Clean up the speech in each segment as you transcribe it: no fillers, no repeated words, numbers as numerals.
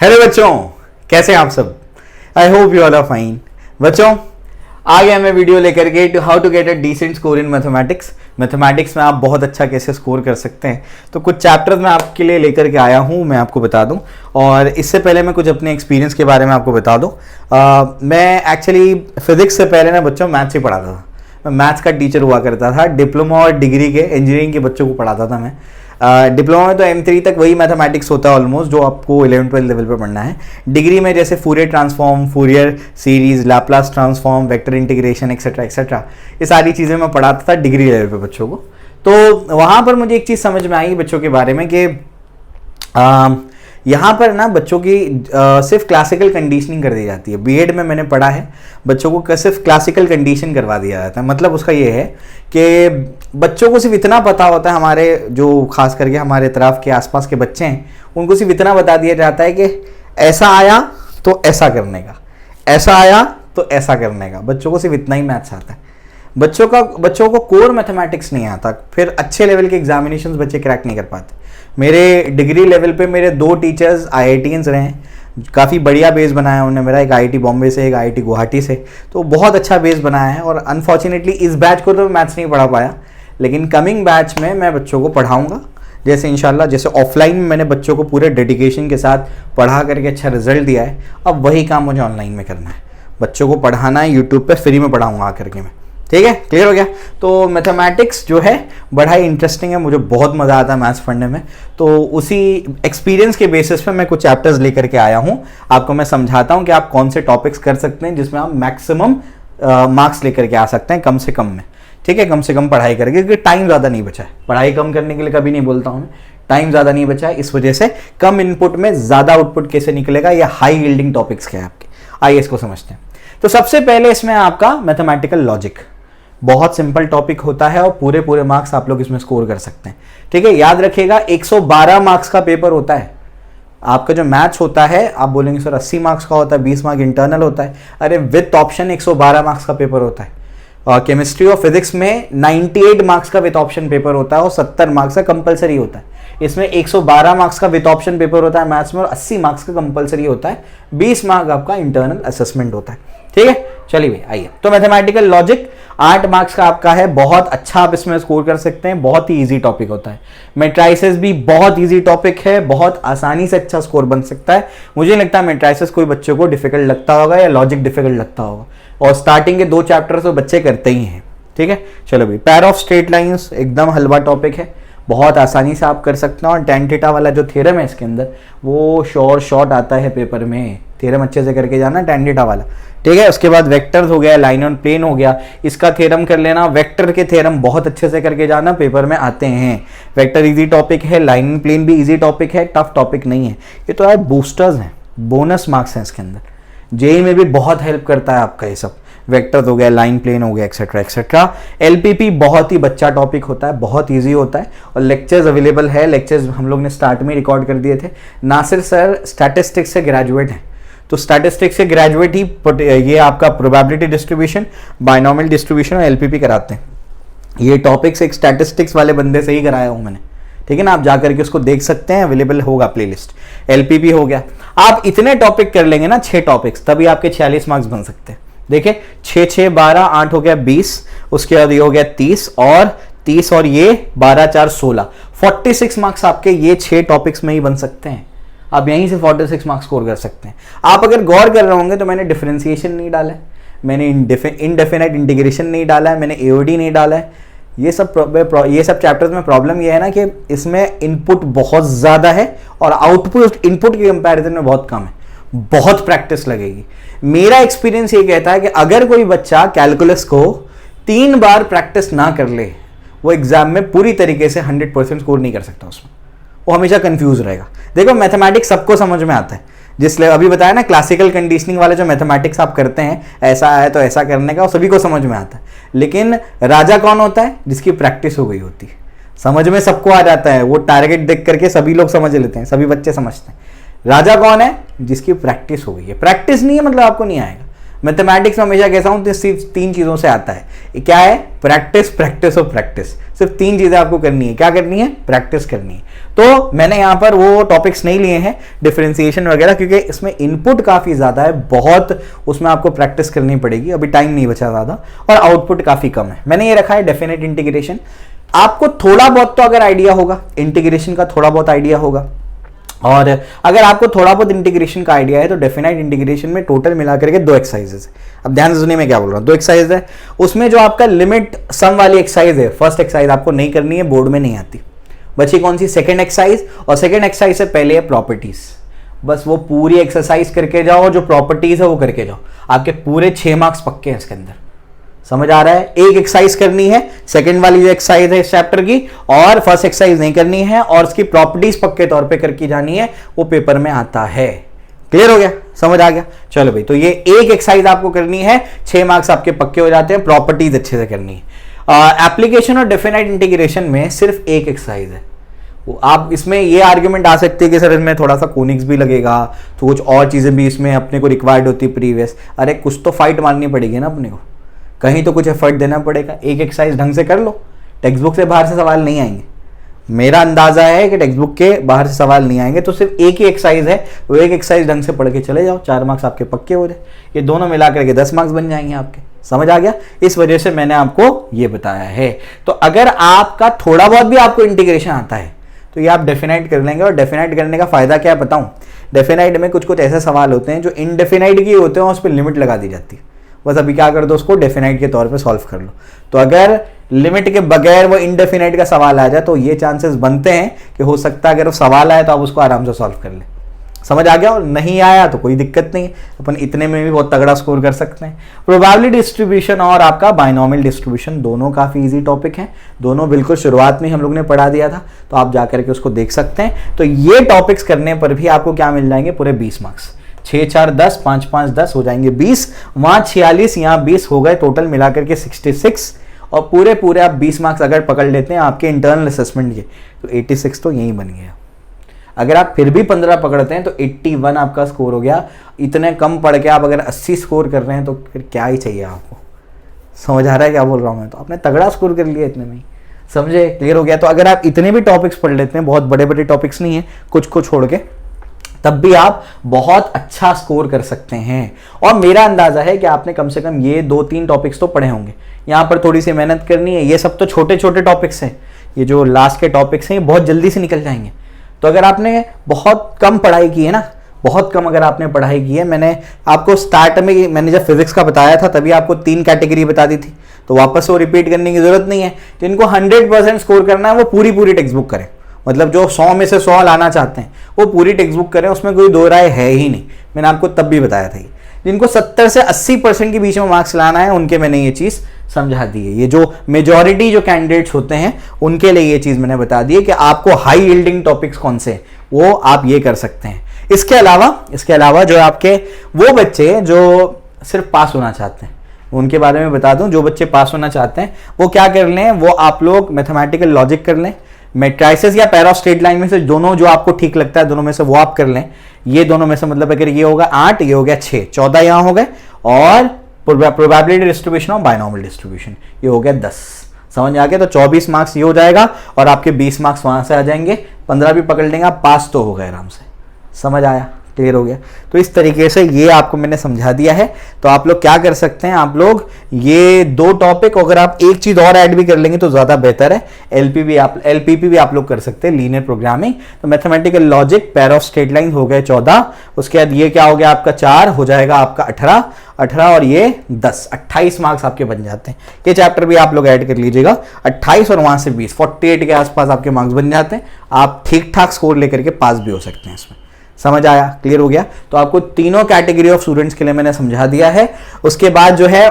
Hello बच्चों, कैसे हैं आप सब। I hope you all are fine. बच्चों, आ गया मैं वीडियो लेकर के how to get a decent score in mathematics. Mathematics में आप बहुत अच्छा कैसे स्कोर कर सकते हैं, तो कुछ चैप्टर्स मैं आपके लिए लेकर के आया हूं, मैं आपको बता दूं। और इससे पहले मैं कुछ अपने एक्सपीरियंस के बारे में आपको बता दूं। मैं एक्चुअली फिजिक्स से पहले ना बच्चों मैथ्स ही पढ़ाता था। मैं मैथ्स का टीचर हुआ करता था। डिप्लोमा और डिग्री के इंजीनियरिंग के बच्चों को पढ़ाता था मैं। डिप्लोमा में तो M3 तक वही मैथमेटिक्स होता है ऑलमोस्ट, जो आपको 11-12 लेवल पे पढ़ना है। डिग्री में जैसे Fourier transform, Fourier series, Laplace transform, vector integration etcetera etcetera, ये सारी चीज़ें मैं पढ़ाता था डिग्री लेवल पे बच्चों को। तो वहाँ पर मुझे एक चीज़ समझ में आई बच्चों के बारे में कि यहाँ पर ना बच्चों की सिर्फ क्लासिकल कंडीशनिंग कर दी जाती है। बीएड में मैंने पढ़ा है, बच्चों को सिर्फ क्लासिकल कंडीशन करवा दिया जाता है। मतलब उसका ये है कि बच्चों को सिर्फ इतना पता होता है, हमारे जो खास करके हमारे तरफ के आसपास के बच्चे हैं उनको सिर्फ इतना बता दिया जाता है कि ऐसा आया तो ऐसा करने का, ऐसा आया तो ऐसा करने का। बच्चों को सिर्फ इतना ही मैथ्स आता है। बच्चों को कोर मैथमेटिक्स नहीं आता, फिर अच्छे लेवल के एग्जामिनेशंस बच्चे क्रैक नहीं कर पाते। मेरे डिग्री लेवल पे मेरे 2 टीचर्स IITians रहे हैं, काफ़ी बढ़िया बेस बनाया उन्होंने मेरा। एक IIT बॉम्बे से, एक IIT गुवाहाटी से, तो बहुत अच्छा बेस बनाया है। और अनफॉर्चुनेटली इस बैच को तो मैथ्स नहीं पढ़ा पाया, लेकिन कमिंग बैच में मैं बच्चों को पढ़ाऊँगा। जैसे इंशाल्लाह, जैसे ऑफलाइन में मैंने बच्चों को पूरे डेडिकेशन के साथ पढ़ा करके अच्छा रिजल्ट दिया है, अब वही काम मुझे ऑनलाइन में करना है। बच्चों को पढ़ाना है, यूट्यूब पर फ्री में पढ़ाऊँगा आकर के मैं। ठीक है, क्लियर हो गया। तो मैथमेटिक्स जो है बड़ा ही इंटरेस्टिंग है, मुझे बहुत मज़ा आता है मैथ्स पढ़ने में। तो उसी एक्सपीरियंस के बेसिस पे मैं कुछ चैप्टर्स लेकर के आया हूँ, आपको मैं समझाता हूँ कि आप कौन से टॉपिक्स कर सकते हैं जिसमें आप मैक्सिमम मार्क्स लेकर के आ सकते हैं कम से कम में। ठीक है, कम से कम पढ़ाई करके, क्योंकि टाइम ज़्यादा नहीं बचा है। पढ़ाई कम करने के लिए कभी नहीं बोलता हूँ मैं, टाइम ज़्यादा नहीं बचा है, इस वजह से कम इनपुट में ज़्यादा आउटपुट कैसे निकलेगा, या हाई यील्डिंग टॉपिक्स क्या है आपके, आइए इसको समझते हैं। तो सबसे पहले इसमें आपका मैथमेटिकल लॉजिक, बहुत सिंपल टॉपिक होता है और पूरे मार्क्स आप लोग इसमें स्कोर कर सकते हैं। ठीक है, याद रखिएगा 112 मार्क्स का पेपर होता है। आपका जो मैथ्स होता है, आप बोलेंगे सर 80 मार्क्स का होता है, 20 मार्क्स इंटरनल होता है। अरे विथ ऑप्शन 112 मार्क्स का पेपर होता है। और केमिस्ट्री और फिजिक्स में 98 मार्क्स का विथ ऑप्शन पेपर होता है और 70 मार्क्स का कंपलसरी होता है। इसमें 112 मार्क्स का विथ ऑप्शन पेपर होता है मैथ्स में, और 80 मार्क्स का कंपलसरी होता है। 20 मार्क्स आपका इंटरनल असेसमेंट होता है। ठीक है, चलिए भाई आइए। तो मैथमेटिकल लॉजिक 8 मार्क्स का आपका है, बहुत अच्छा आप इसमें स्कोर कर सकते हैं, बहुत ही इजी टॉपिक होता है। मैट्रिसेस भी बहुत इजी टॉपिक है, बहुत आसानी से अच्छा स्कोर बन सकता है। मुझे लगता है मैट्रिसेस कोई बच्चों को डिफिकल्ट लगता होगा या लॉजिक डिफिकल्ट लगता होगा, और स्टार्टिंग के 2 चैप्टर्स तो बच्चे करते ही हैं। ठीक है, चलो भाई। पैर ऑफ स्ट्रेट लाइंस एकदम हलवा टॉपिक है, बहुत आसानी से आप कर सकते हैं। और tan थीटा वाला जो थ्योरम है इसके अंदर, वो शॉर्ट आता है पेपर में। थ्योरम अच्छे से करके जाना tan थीटा वाला। ठीक है, उसके बाद वेक्टर्स हो गया, लाइन ऑन प्लेन हो गया, इसका थ्योरम कर लेना। वेक्टर के थ्योरम बहुत अच्छे से करके जाना, पेपर में आते हैं। वेक्टर इजी टॉपिक है, लाइन ऑन प्लेन भी इजी टॉपिक है, टफ टॉपिक नहीं है। ये तो यार बूस्टर्स हैं, बोनस मार्क्स हैं इसके अंदर। जेई में भी बहुत हेल्प करता है आपका ये सब। वेक्टर्स हो गया, लाइन प्लेन हो गया, एक्सेट्रा एक्सेट्रा। LPP बहुत ही बच्चा टॉपिक होता है, बहुत इजी होता है, और लेक्चर्स अवेलेबल है। लेक्चर्स हम लोग ने स्टार्ट में रिकॉर्ड कर दिए थे। नासिर सर स्टैटिस्टिक्स से ग्रेजुएट हैं, तो स्टैटिस्टिक्स से ग्रेजुएट ही ये आपका प्रोबेबिलिटी डिस्ट्रीब्यूशन, बाइनोमियल डिस्ट्रीब्यूशन और LPP कराते हैं। ये टॉपिक्स एक स्टैटिस्टिक्स वाले बंदे से ही कराया हूँ मैंने। ठीक है ना, आप जाकर के उसको देख सकते हैं, अवेलेबल होगा प्लेलिस्ट। LPP हो गया। आप इतने टॉपिक कर लेंगे ना, 6 टॉपिक्स, तभी आपके 46 मार्क्स बन सकते हैं। देखिए 6 6 12 8 हो गया 20, उसके बाद ये हो गया 30 और ये 12 4 16, 46 मार्क्स आपके ये 6 टॉपिक्स में ही बन सकते हैं। आप यहीं से 46 मार्क्स स्कोर कर सकते हैं। आप अगर गौर कर रहे होंगे तो मैंने डिफरेंशिएशन नहीं डाला है, मैंने इनडेफिनाइट इंटीग्रेशन नहीं डाला है, मैंने AOD नहीं डाला है। ये सब चैप्टर्स में प्रॉब्लम ये है ना कि इसमें इनपुट बहुत ज़्यादा है और आउटपुट इनपुट के कंपैरिजन में बहुत कम है। बहुत प्रैक्टिस लगेगी। मेरा एक्सपीरियंस ये कहता है कि अगर कोई बच्चा कैलकुलस को 3 बार प्रैक्टिस ना कर ले, वो एग्जाम में पूरी तरीके से 100% स्कोर नहीं कर सकता उसमें, वो हमेशा कंफ्यूज रहेगा। देखो मैथमेटिक्स सबको समझ में आता है, जिसलिए अभी बताया ना क्लासिकल कंडीशनिंग वाले जो मैथमेटिक्स आप करते हैं, ऐसा है तो ऐसा करने का, वो सभी को समझ में आता है। लेकिन राजा कौन होता है? जिसकी प्रैक्टिस हो गई होती है। समझ में सबको आ जाता है, वो टारगेट देख करके सभी लोग समझ लेते हैं, सभी बच्चे समझते हैं। राजा कौन है? जिसकी प्रैक्टिस हो गई है। प्रैक्टिस नहीं है मतलब आपको नहीं आएगा, मैथमेटिक्स में हमेशा कहता हूं तो सिर्फ 3 चीजों से आता है। क्या है? प्रैक्टिस, प्रैक्टिस और प्रैक्टिस। सिर्फ 3 चीजें आपको करनी है। क्या करनी है? प्रैक्टिस करनी है। तो मैंने यहां पर वो टॉपिक्स नहीं लिए हैं डिफरेंशिएशन वगैरह, क्योंकि इसमें इनपुट काफी ज्यादा है, बहुत उसमें आपको प्रैक्टिस करनी पड़ेगी, अभी टाइम नहीं बचा ज्यादा, और आउटपुट काफी कम है। मैंने ये रखा है डेफिनेट इंटीग्रेशन। आपको थोड़ा बहुत तो अगर आइडिया होगा इंटीग्रेशन का, थोड़ा बहुत आइडिया होगा, और अगर आपको थोड़ा बहुत इंटीग्रेशन का आइडिया है तो डेफिनेट इंटीग्रेशन में टोटल मिलाकर के 2 एक्सरसाइजेस है। अब ध्यान से सुनिए मैं क्या बोल रहा हूं। 2 एक्सरसाइज है, उसमें जो आपका लिमिट सम वाली एक्सरसाइज है, फर्स्ट एक्सरसाइज आपको नहीं करनी है, बोर्ड में नहीं आती। बची कौन सी? Second exercise. और सेकंड एक्सरसाइज से पहले है प्रॉपर्टीज। बस वो पूरी एक्सरसाइज करके जाओ, जो प्रॉपर्टीज है वो करके जाओ, आपके पूरे 6 मार्क्स पक्के हैं इसके अंदर। समझ आ रहा है? एक एक्सरसाइज करनी है, सेकंड वाली जो एक्सरसाइज है इस चैप्टर की, और फर्स्ट एक्सरसाइज नहीं करनी है, और उसकी प्रॉपर्टीज पक्के तौर पे करके जानी है, वो पेपर में आता है। क्लियर हो गया? समझ आ गया? चलो भाई, तो ये एक एक्सरसाइज आपको करनी है, 6 मार्क्स आपके पक्के हो जाते हैं, प्रॉपर्टीज अच्छे से करनी है। एप्लीकेशन और डेफिनेट इंटीग्रेशन में सिर्फ एक एक्सरसाइज है। आप इसमें ये आर्ग्यूमेंट आ सकते हैं कि सर इसमें थोड़ा सा कोनिक्स भी लगेगा, तो कुछ और चीजें भी इसमें अपने को रिक्वायर्ड होती है प्रीवियस। अरे कुछ तो फाइट मारनी पड़ेगी ना अपने को, कहीं तो कुछ एफर्ट देना पड़ेगा। एक एक्सरसाइज ढंग से कर लो, टेक्स्ट बुक से बाहर से सवाल नहीं आएंगे। मेरा अंदाजा है कि टेक्स्ट बुक के बाहर से सवाल नहीं आएंगे, तो सिर्फ एक ही एक्सरसाइज है, वो एक एक्सरसाइज ढंग से पढ़ के चले जाओ, 4 मार्क्स आपके पक्के हो जाए। ये दोनों मिलाकर के 10 मार्क्स बन जाएंगे आपके। समझ आ गया? इस वजह से मैंने आपको ये बताया है। तो अगर आपका थोड़ा बहुत भी आपको इंटीग्रेशन आता है तो ये आप डेफिनाइट कर लेंगे। और डेफिनाइट करने का फायदा क्या बताऊं? डेफिनाइट में कुछ कुछ ऐसे सवाल होते हैं जो इनडेफिनाइट के होते हैं, उस पर लिमिट लगा दी जाती है। बस अभी क्या कर दो, उसको डेफिनाइट के तौर पे सॉल्व कर लो। तो अगर लिमिट के बगैर वो इनडेफिनाइट का सवाल आ जाए तो ये चांसेस बनते हैं कि हो सकता है अगर वो सवाल आए तो आप उसको आराम से सॉल्व कर ले। समझ आ गया? और नहीं आया तो कोई दिक्कत नहीं, अपन इतने में भी बहुत तगड़ा स्कोर कर सकते हैं। प्रोबेबिलिटी डिस्ट्रीब्यूशन और आपका बाइनोमियल डिस्ट्रीब्यूशन दोनों काफी इजी टॉपिक हैं, दोनों बिल्कुल शुरुआत में हम लोग ने पढ़ा दिया था, तो आप जाकर के उसको देख सकते हैं। तो ये टॉपिक्स करने पर भी आपको क्या मिल जाएंगे? पूरे 20 मार्क्स। 6 4 10, 5 5 10 हो जाएंगे 20, वहां 46, यहाँ 20 हो गए, टोटल मिलाकर के 66। और पूरे पूरे आप 20 मार्क्स अगर पकड़ लेते हैं आपके इंटरनल असेसमेंट के, तो 86 तो यही बन गया। अगर आप फिर भी 15 पकड़ते हैं तो 81 आपका स्कोर हो गया। इतने कम पढ़ के आप अगर 80 स्कोर कर रहे हैं तो फिर क्या ही चाहिए आपको? समझ आ रहा है क्या बोल रहा हूं मैं? तो आपने तगड़ा स्कोर कर लिया इतने में ही। समझे? क्लियर हो गया? तो अगर आप इतने भी टॉपिक्स पढ़ लेते हैं, बहुत बड़े बड़े टॉपिक्स नहीं है, कुछ को छोड़ के, तब भी आप बहुत अच्छा स्कोर कर सकते हैं। और मेरा अंदाजा है कि आपने कम से कम ये 2-3 टॉपिक्स तो पढ़े होंगे। यहाँ पर थोड़ी सी मेहनत करनी है। ये सब तो छोटे छोटे टॉपिक्स हैं, ये जो लास्ट के टॉपिक्स हैं ये बहुत जल्दी से निकल जाएंगे। तो अगर आपने बहुत कम पढ़ाई की है ना, बहुत कम अगर आपने पढ़ाई की है, मैंने आपको स्टार्ट में मैंने जब फिजिक्स का बताया था तभी आपको 3 कैटेगरी बता दी थी, तो वापस वो रिपीट करने की जरूरत नहीं है। जिनको 100% स्कोर करना है वो पूरी टेक्स्ट बुक करें, मतलब जो 100 में से 100 लाना चाहते हैं वो पूरी टेक्स्ट बुक करें, उसमें कोई दो राय है ही नहीं। मैंने आपको तब भी बताया था। जिनको 70 से 80% के बीच में मार्क्स लाना है उनके मैंने ये चीज़ समझा दी है। ये जो मेजॉरिटी जो कैंडिडेट्स होते हैं उनके लिए ये चीज़ मैंने बता दी है कि आपको हाई यील्डिंग टॉपिक्स कौन से वो आप ये कर सकते हैं। इसके अलावा जो आपके वो बच्चे जो सिर्फ पास होना चाहते हैं उनके बारे में बता दूं। जो बच्चे पास होना चाहते हैं वो क्या कर लें, वो आप लोग मैथमेटिकल लॉजिक कर लें, मैट्रिसेस या पैरा स्ट्रेट लाइन में से दोनों जो आपको ठीक लगता है दोनों में से वो आप कर लें। ये दोनों में से मतलब अगर ये होगा 8, ये हो गया 6, 14 यहाँ हो गए, और प्रोबेबिलिटी डिस्ट्रीब्यूशन और बाइनोमियल डिस्ट्रीब्यूशन ये हो गया 10। समझ आ गया? तो 24 मार्क्स ये हो जाएगा और आपके 20 मार्क्स वहां से आ जाएंगे। 15 भी पकड़ लेंगे आप, पास तो हो गए आराम से। समझ आया? क्लियर हो गया? तो इस तरीके से ये आपको मैंने समझा दिया है। तो आप लोग क्या कर सकते हैं, आप लोग ये 2 टॉपिक अगर आप एक चीज और ऐड भी कर लेंगे तो ज्यादा बेहतर है। एलपीपी भी आप लोग कर सकते हैं, लीनियर प्रोग्रामिंग। तो mathematical logic, pair of straight line हो गए 14, उसके बाद ये क्या हो गया आपका 4 हो जाएगा आपका 18 और ये 10, 28 मार्क्स आपके बन जाते हैं। ये चैप्टर भी आप लोग ऐड कर लीजिएगा, 28 और वहां से 20, 48 के आसपास आपके मार्क्स बन जाते हैं। आप ठीक ठाक स्कोर लेकर के पास भी हो सकते हैं इसमें। समझ आया? क्लियर हो गया? तो आपको तीनों कैटेगरी ऑफ स्टूडेंट्स के लिए मैंने समझा दिया है। उसके बाद जो है,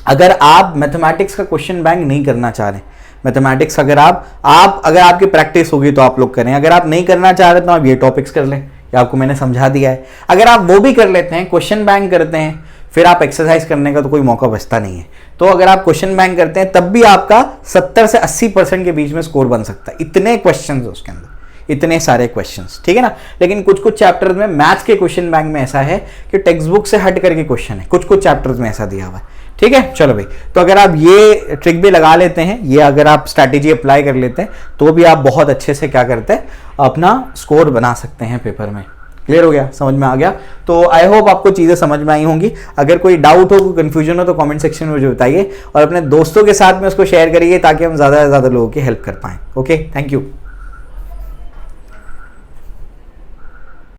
अगर आप मैथमेटिक्स का क्वेश्चन बैंक नहीं करना चाह रहे, मैथमेटिक्स अगर आपकी प्रैक्टिस होगी तो आप लोग करें, अगर आप नहीं करना चाह रहे तो आप ये टॉपिक्स कर लें, ये आपको मैंने समझा दिया है। अगर आप वो भी कर लेते हैं, क्वेश्चन बैंक करते हैं, फिर आप एक्सरसाइज करने का तो कोई मौका बचता नहीं है। तो अगर आप क्वेश्चन बैंक करते हैं तब भी आपका 70 से 80% के बीच में स्कोर बन सकता है। इतने क्वेश्चन है उसके अंदर, इतने सारे क्वेश्चंस, ठीक है ना। लेकिन कुछ कुछ चैप्टर्स में मैथ्स के क्वेश्चन बैंक में ऐसा है कि टेक्स्ट बुक से हट करके क्वेश्चन है, कुछ कुछ चैप्टर्स में ऐसा दिया हुआ है, ठीक है। चलो भाई, तो अगर आप ये ट्रिक भी लगा लेते हैं, ये अगर आप स्ट्रैटेजी अप्लाई कर लेते हैं, तो भी आप बहुत अच्छे से क्या करते हैं, अपना स्कोर बना सकते हैं पेपर में। क्लियर हो गया, समझ में आ गया। तो आई होप आपको चीज़ें समझ में आई होंगी। अगर कोई डाउट हो, कोई कंफ्यूजन हो, तो कमेंट सेक्शन में मुझे बताइए और अपने दोस्तों के साथ में उसको शेयर करिए ताकि हम ज़्यादा से ज़्यादा लोगों की हेल्प कर पाएँ। Okay, thank you.